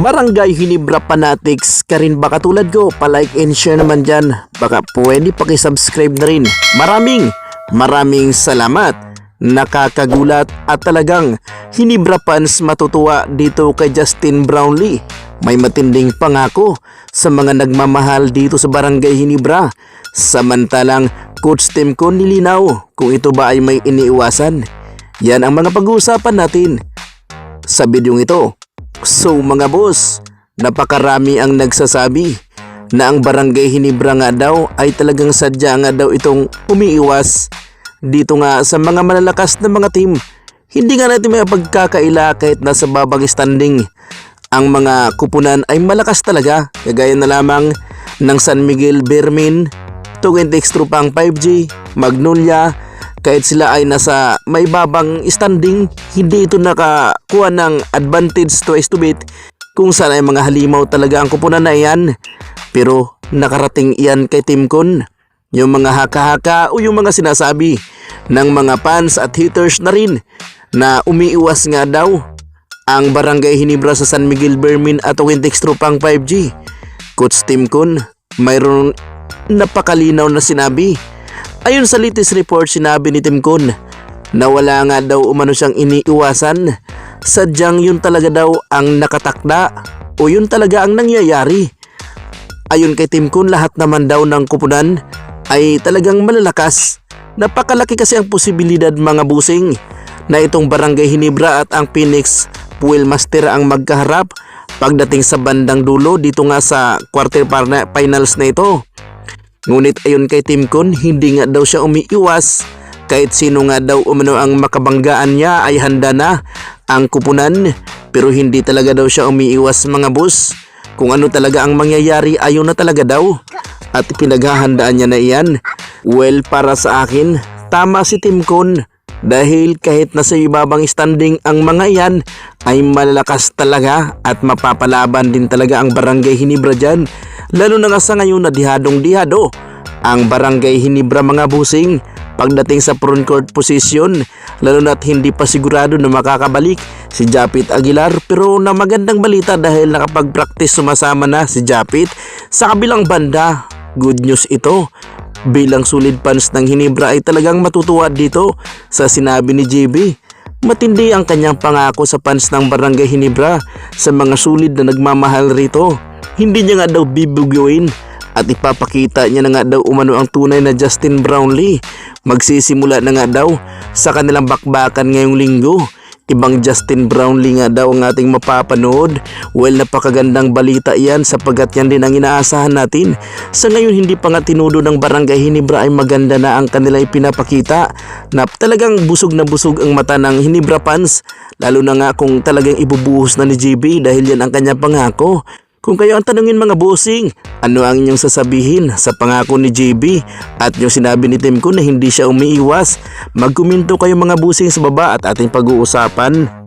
Barangay Hinebra Fanatics ka rin ba katulad ko? Pa-like and share naman dyan. Baka pwede pakisubscribe na rin. Maraming salamat. Nakakagulat at talagang Hinebra fans matutuwa dito kay Justin Brownlee. May matinding pangako sa mga nagmamahal dito sa Barangay Hinebra. Samantalang Coach Timcon nilinaw kung ito ba ay may iniiwasan. Yan ang mga pag-uusapan natin sa bidyong ito. So mga boss, napakarami ang nagsasabi na ang Barangay Hinebra nga daw ay talagang sadya nga daw itong umiiwas dito nga sa mga malalakas na mga team. Hindi nga natin may pagkakaila kahit nasa babang standing. Ang mga kupunan ay malakas talaga, kagaya na lamang ng San Miguel Bermin, Tugent Extra pang 5G, Magnolia. Kahit sila ay nasa may babang standing, hindi ito nakakuha ng advantage twice to beat kung saan ay mga halimaw talaga ang kupunan na iyan. Pero nakarating iyan kay Timcon. Yung mga haka-haka o yung mga sinasabi ng mga fans at haters na rin na umiiwas nga daw ang Barangay Hinebra sa San Miguel Bermin at Wintex Tropang 5G. Coach Timcon, mayroon napakalinaw na sinabi. Ayon sa latest report, sinabi ni Timcon na wala nga daw umano siyang iniiwasan. Sadyang yun talaga daw ang nakatakda o yun talaga ang nangyayari. Ayon kay Timcon, lahat naman daw ng kupunan ay talagang malalakas. Napakalaki kasi ang posibilidad mga busing na itong Barangay Hinebra at ang Phoenix Fuel Master ang magkaharap pagdating sa bandang dulo dito nga sa quarter finals na ito. Ngunit ayon kay Timcon, hindi nga daw siya umiiwas. Kahit sino nga daw umano ang makabanggaan niya ay handa na ang kupunan. Pero hindi talaga daw siya umiiwas mga boss. Kung ano talaga ang mangyayari, ayaw na talaga daw. At pinaghahandaan niya na iyan. Well, para sa akin, tama si Timcon. Dahil kahit nasa ibabang standing ang mga iyan ay malalakas talaga at mapapalaban din talaga ang Barangay Hinebra dyan. Lalo na nga sa ngayon na dihadong-dihado ang Barangay Hinebra mga busing pagdating sa front court position, lalo na't hindi pa sigurado na makakabalik si Japit Aguilar. Pero na magandang balita dahil nakapag-practice sumasama na si Japit. Sa kabilang banda, good news ito. Bilang solid fans ng Hinebra ay talagang matutuwa dito sa sinabi ni JB. Matindi ang kanyang pangako sa fans ng Barangay Hinebra sa mga solid na nagmamahal rito. Hindi niya nga daw bibugyuin at ipapakita niya na nga daw umano ang tunay na Justin Brownlee. Magsisimula na nga daw sa kanilang bakbakan ngayong linggo. Ibang Justin Brownlee nga daw ang ating mapapanood. Well, napakagandang balita yan sapagkat yan din ang inaasahan natin. Sa ngayon hindi pa nga tinudo ng Barangay Hinebra ay maganda na ang kanila ipinapakita na talagang busog na busog ang mata ng Hinebra fans. Lalo na nga kung talagang ibubuhos na ni JB dahil yan ang kanyang pangako. Kung kayo ang tanungin mga bossing, ano ang inyong sasabihin sa pangako ni JB at yung sinabi ni Timcon na hindi siya umiiwas? Magkomento kayo mga bossing sa baba at ating pag-uusapan.